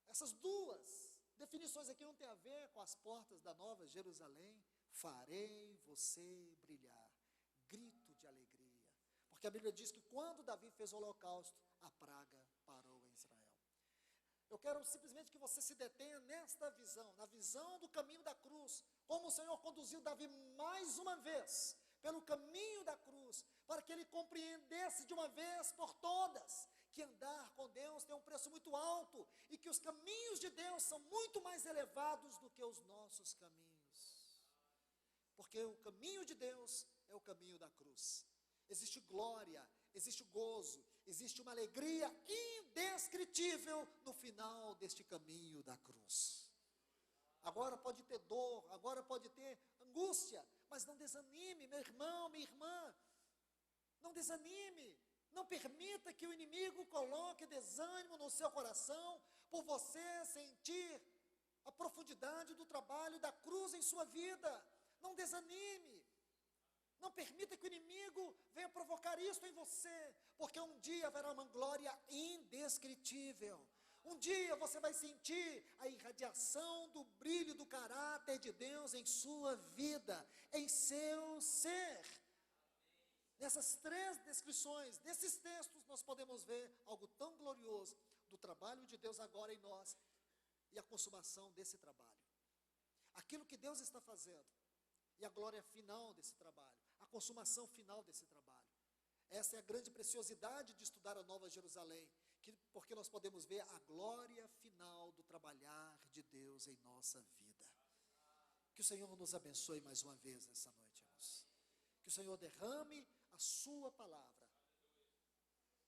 Essas duas definições aqui não tem a ver com as portas da Nova Jerusalém. Farei você brilhar. Grito de alegria. Porque a Bíblia diz que quando Davi fez o holocausto, a praga parou em Israel. Eu quero simplesmente que você se detenha nesta visão, na visão do caminho da cruz, como o Senhor conduziu Davi mais uma vez, pelo caminho da cruz, para que ele compreendesse de uma vez por todas, que andar com Deus tem um preço muito alto, e que os caminhos de Deus são muito mais elevados do que os nossos caminhos. Porque o caminho de Deus é o caminho da cruz. Existe glória, existe gozo, existe uma alegria indescritível no final deste caminho da cruz. Agora pode ter dor, agora pode ter angústia, mas não desanime, meu irmão, minha irmã. Não desanime, não permita que o inimigo coloque desânimo no seu coração, por você sentir a profundidade do trabalho da cruz em sua vida. Não desanime. Não permita que o inimigo venha provocar isso em você, porque um dia haverá uma glória indescritível. Um dia você vai sentir a irradiação do brilho do caráter de Deus em sua vida, em seu ser. Nessas três descrições, nesses textos, nós podemos ver algo tão glorioso do trabalho de Deus agora em nós e a consumação desse trabalho. Aquilo que Deus está fazendo e a glória final desse trabalho. A consumação final desse trabalho. Essa é a grande preciosidade de estudar a Nova Jerusalém, porque nós podemos ver a glória final do trabalhar de Deus em nossa vida. Que o Senhor nos abençoe mais uma vez nessa noite, irmãos. Que o Senhor derrame a sua palavra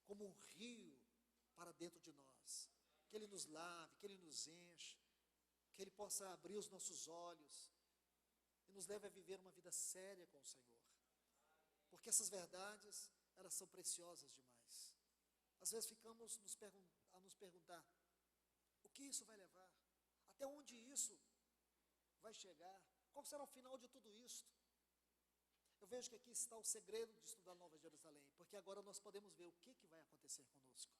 como um rio para dentro de nós. Que Ele nos lave, que Ele nos enche, que Ele possa abrir os nossos olhos e nos leve a viver uma vida séria com o Senhor. Porque essas verdades, elas são preciosas demais. Às vezes ficamos a nos perguntar, o que isso vai levar? Até onde isso vai chegar? Qual será o final de tudo isso? Eu vejo que aqui está o segredo de estudar Nova Jerusalém, porque agora nós podemos ver o que vai acontecer conosco.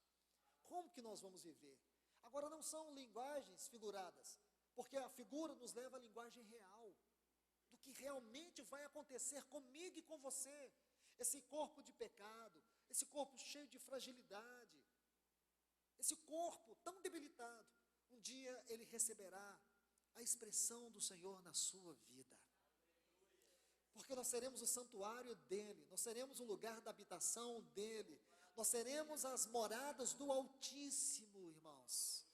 Como que nós vamos viver? Agora não são linguagens figuradas, porque a figura nos leva à linguagem real, do que realmente vai acontecer comigo e com você. Esse corpo de pecado, esse corpo cheio de fragilidade, esse corpo tão debilitado, um dia ele receberá a expressão do Senhor na sua vida. Porque nós seremos o santuário dele, nós seremos o lugar da habitação dele, nós seremos as moradas do Altíssimo, irmãos.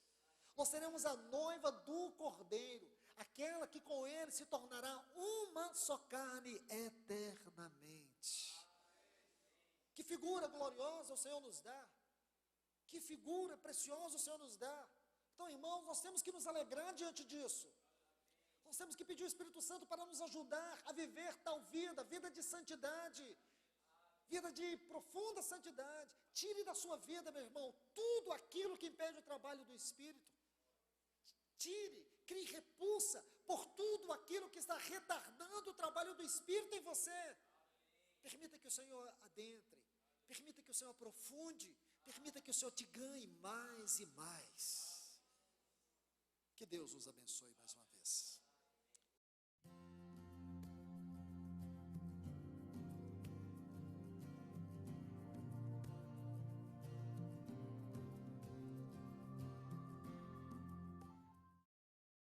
Nós seremos a noiva do Cordeiro, aquela que com ele se tornará uma só carne eternamente. Que figura gloriosa o Senhor nos dá, que figura preciosa o Senhor nos dá. Então, irmãos, nós temos que nos alegrar diante disso. Nós temos que pedir o Espírito Santo para nos ajudar a viver tal vida, vida de santidade, vida de profunda santidade. Tire da sua vida, meu irmão, tudo aquilo que impede o trabalho do Espírito. Tire, crie repulsa por tudo aquilo que está retardando o trabalho do Espírito em você. Permita que o Senhor adentre, permita que o Senhor aprofunde, permita que o Senhor te ganhe mais e mais. Que Deus nos abençoe mais uma vez.